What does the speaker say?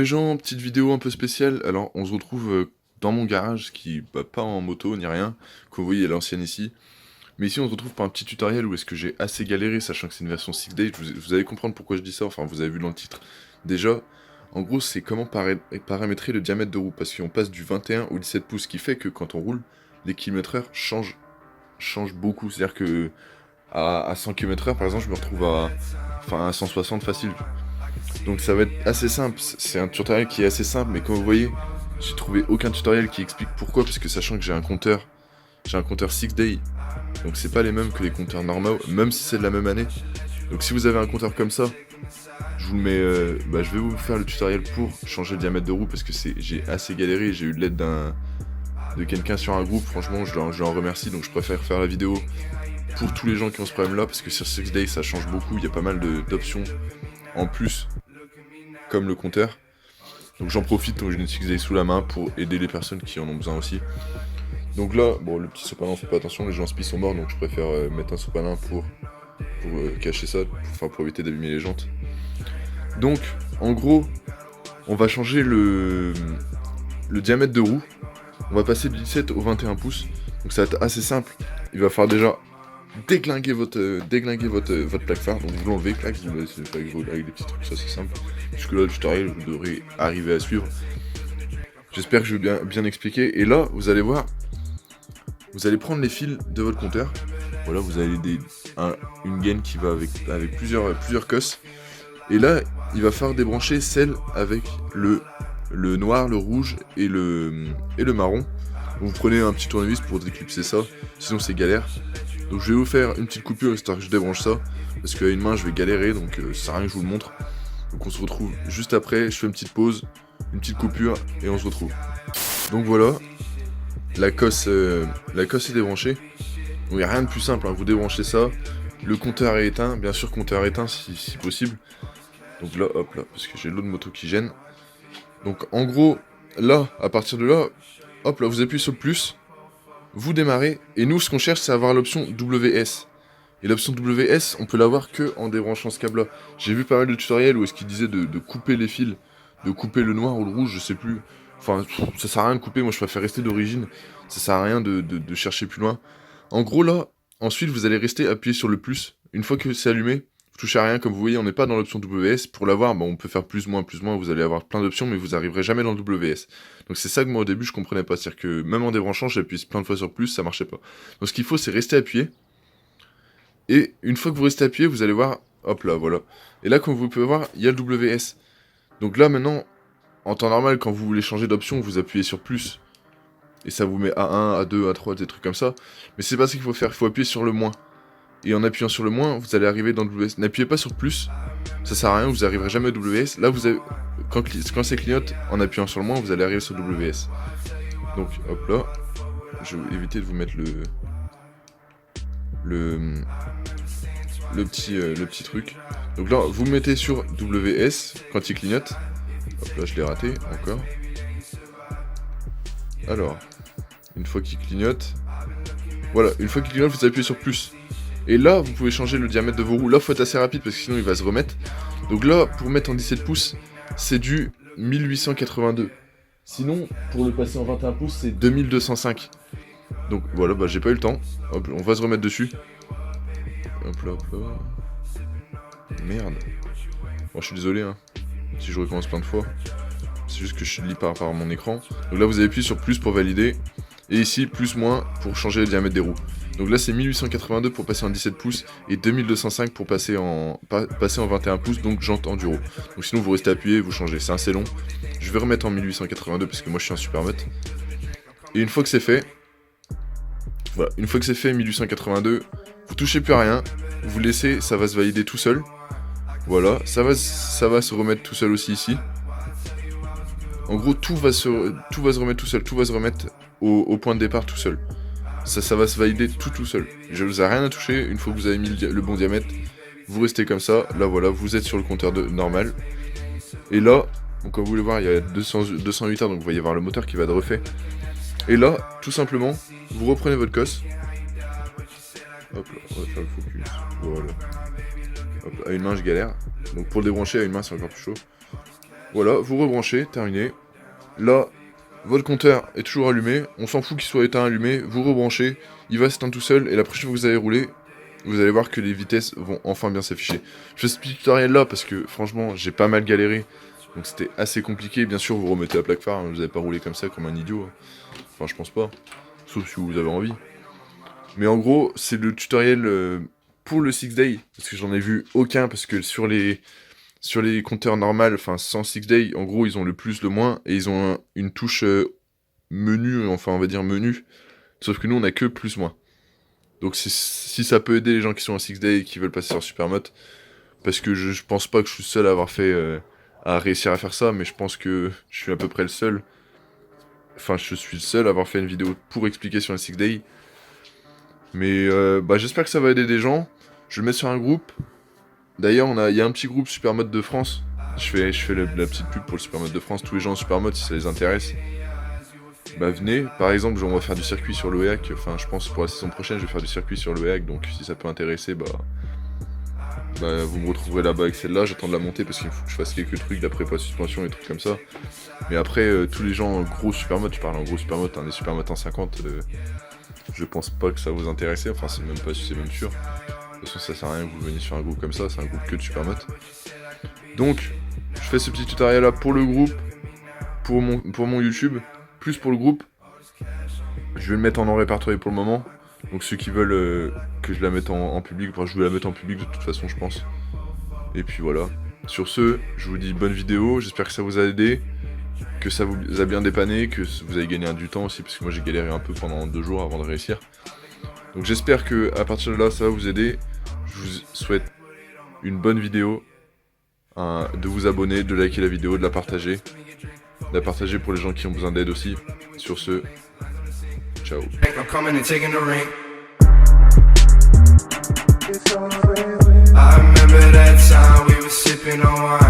les gens, petite vidéo un peu spéciale. Alors, on se retrouve dans mon garage, pas en moto ni rien, que vous voyez à l'ancienne ici. Mais ici, on se retrouve pour un petit tutoriel où est-ce que j'ai assez galéré, sachant que c'est une version 6 Days. Vous allez comprendre pourquoi je dis ça, enfin, vous avez vu dans le titre. Déjà, en gros, c'est comment paramétrer le diamètre de roue, parce qu'on passe du 21 au 17 pouces, ce qui fait que quand on roule, les kilomètres-heure changent beaucoup. C'est-à-dire que à 100 km/h, par exemple, je me retrouve à 160 facile. Donc ça va être assez simple, c'est un tutoriel qui est assez simple, mais comme vous voyez, j'ai trouvé aucun tutoriel qui explique pourquoi, parce que sachant que j'ai un compteur 6 Day, donc c'est pas les mêmes que les compteurs normaux, même si c'est de la même année. Donc si vous avez un compteur comme ça, je vous le mets, je vais vous faire le tutoriel pour changer le diamètre de roue, parce que j'ai assez galéré, j'ai eu de l'aide de quelqu'un sur un groupe, franchement je l'en remercie, donc je préfère faire la vidéo pour tous les gens qui ont ce problème là, parce que sur 6 Day ça change beaucoup, il y a pas mal d'options en plus, comme le compteur. Donc j'en profite, donc j'ai une 6 Day sous la main pour aider les personnes qui en ont besoin aussi. Donc là, bon, le petit sopalin, on fait pas attention, les gens spi sont morts, donc je préfère mettre un sopalin pour cacher ça, pour éviter d'abîmer les jantes. Donc, en gros, on va changer le diamètre de roue. On va passer du 17 au 21 pouces. Donc ça va être assez simple. Il va falloir déjà déglinguer votre plaque phare. Donc vous l'enlevez, clac, vous le laissez avec des petits trucs, ça c'est simple. Jusque là, le tutoriel, vous devrez arriver à suivre. J'espère que je vais bien expliquer. Et là, vous allez voir, vous allez prendre les fils de votre compteur. Voilà, vous avez une gaine qui va avec plusieurs cosses. Et là, il va falloir débrancher celle avec le noir, le rouge et le marron. Vous prenez un petit tournevis pour déclipser ça, sinon c'est galère. Donc je vais vous faire une petite coupure histoire que je débranche ça, parce qu'à une main je vais galérer, donc ça sert à rien que je vous le montre. Donc on se retrouve juste après, je fais une petite pause, une petite coupure, et on se retrouve. Donc voilà, la cosse est débranchée. Donc il n'y a rien de plus simple, hein. Vous débranchez ça, le compteur est éteint, bien sûr compteur éteint si possible. Donc là, hop là, parce que j'ai l'eau de moto qui gêne. Donc en gros, là, à partir de là, hop là, vous appuyez sur le plus, vous démarrez, et nous ce qu'on cherche c'est avoir l'option WS. Et l'option WS, on peut l'avoir que en débranchant ce câble là. J'ai vu pas mal de tutoriels où est-ce qu'il disait de couper les fils, de couper le noir ou le rouge, je sais plus. Enfin, ça sert à rien de couper, moi je préfère rester d'origine, ça sert à rien de chercher plus loin. En gros là, ensuite vous allez rester appuyé sur le plus. Une fois que c'est allumé, vous touchez à rien, comme vous voyez, on n'est pas dans l'option WS. Pour l'avoir, on peut faire plus, moins, vous allez avoir plein d'options, mais vous arriverez jamais dans le WS. Donc c'est ça que moi au début je comprenais pas, c'est-à-dire que même en débranchant, j'appuie plein de fois sur plus, ça marchait pas. Donc ce qu'il faut c'est rester appuyé. Et une fois que vous restez appuyé, vous allez voir, hop là, voilà. Et là, comme vous pouvez voir, il y a le WS. Donc là, maintenant, en temps normal, quand vous voulez changer d'option, vous appuyez sur plus. Et ça vous met A1, A2, A3, des trucs comme ça. Mais c'est pas ça qu'il faut faire, il faut appuyer sur le moins. Et en appuyant sur le moins, vous allez arriver dans le WS. N'appuyez pas sur plus, ça sert à rien, vous arriverez jamais au WS. Là, vous avez... quand ça clignote, en appuyant sur le moins, vous allez arriver sur WS. Donc, hop là. Je vais éviter de vous mettre le petit truc. Donc là, vous mettez sur WS quand il clignote. Hop là, je l'ai raté, encore. Alors, une fois qu'il clignote... Voilà, une fois qu'il clignote, vous appuyez sur plus. Et là, vous pouvez changer le diamètre de vos roues. Là, faut être assez rapide parce que sinon, il va se remettre. Donc là, pour mettre en 17 pouces, c'est du 1882. Sinon, pour le passer en 21 pouces, c'est 2205. Donc voilà, j'ai pas eu le temps. Hop, on va se remettre dessus. Hop là, hop là. Merde. Bon, je suis désolé, hein, si je recommence plein de fois. C'est juste que je lis par mon écran. Donc là, vous avez appuyé sur plus pour valider. Et ici, plus moins pour changer le diamètre des roues. Donc là, c'est 1882 pour passer en 17 pouces et 2205 pour passer en 21 pouces, donc jante enduro. Donc sinon, vous restez appuyé et vous changez. C'est assez long. Je vais remettre en 1882 parce que moi, je suis un super motte. Et une fois que c'est fait, voilà, une fois que c'est fait, 1882, vous touchez plus à rien. Vous laissez, ça va se valider tout seul. Voilà, ça va se remettre tout seul aussi ici. En gros, tout va se remettre tout seul, tout va se remettre au point de départ tout seul. Ça va se valider tout seul. Je vous ai rien à toucher, une fois que vous avez mis le bon diamètre, vous restez comme ça, là voilà, vous êtes sur le compteur normal. Et là, donc comme vous voulez voir, il y a 208 heures, donc vous voyez voir le moteur qui va être refait. Et là, tout simplement, vous reprenez votre cosse. Hop là, on va faire le focus, voilà. Hop, à une main je galère, donc pour le débrancher à une main c'est encore plus chaud. Voilà, vous rebranchez, terminé. Là, votre compteur est toujours allumé, on s'en fout qu'il soit éteint, allumé, vous rebranchez, il va s'éteindre tout seul, et la prochaine fois que vous allez rouler, vous allez voir que les vitesses vont enfin bien s'afficher. Je fais ce petit tutoriel là parce que franchement j'ai pas mal galéré, donc c'était assez compliqué. Bien sûr vous remettez la plaque phare, hein, vous n'allez pas rouler comme ça comme un idiot, hein. Enfin je pense pas, sauf si vous avez envie. Mais en gros c'est le tutoriel pour le 6 day, parce que j'en ai vu aucun, parce que sur les compteurs normales, enfin sans 6 day, en gros ils ont le plus, le moins, et ils ont une touche menu, enfin on va dire menu, sauf que nous on a que plus moins. Donc si ça peut aider les gens qui sont en 6 day et qui veulent passer sur Supermot, parce que je pense pas que je suis seul à avoir fait, à réussir à faire ça, mais je pense que je suis à peu près le seul. Enfin, je suis le seul à avoir fait une vidéo pour expliquer sur le 6 day. Mais bah, j'espère que ça va aider des gens. Je vais le mettre sur un groupe. D'ailleurs, il y a un petit groupe Supermot de France. Je fais la petite pub pour le Supermot de France. Tous les gens en Supermot, si ça les intéresse, bah venez. Par exemple, on va faire du circuit sur l'OEAC. Enfin, je pense pour la saison prochaine, je vais faire du circuit sur l'OEAC. Donc si ça peut intéresser, bah vous me retrouverez là-bas avec celle-là. J'attends de la monter parce qu'il faut que je fasse quelques trucs d'après pas suspension et trucs comme ça. Mais après, tous les gens en gros Supermot, je parle en gros Supermot, des Supermot 150, je pense pas que ça vous intéresse. Enfin, c'est même sûr. De toute façon, ça sert à rien que vous veniez sur un groupe comme ça, c'est un groupe que de Supermot. Donc, je fais ce petit tutoriel là pour le groupe, pour mon YouTube, plus pour le groupe. Je vais le mettre en non répertorié pour le moment. Donc ceux qui veulent que je la mette en public, enfin, je vais la mettre en public de toute façon je pense. Et puis voilà. Sur ce, je vous dis bonne vidéo, j'espère que ça vous a aidé, que ça vous a bien dépanné, que vous avez gagné du temps aussi, parce que moi j'ai galéré un peu pendant 2 jours avant de réussir. Donc j'espère que à partir de là ça va vous aider. Je vous souhaite une bonne vidéo, de vous abonner, de liker la vidéo, de la partager pour les gens qui ont besoin d'aide aussi. Sur ce, ciao. I remember that time we were sipping on wine.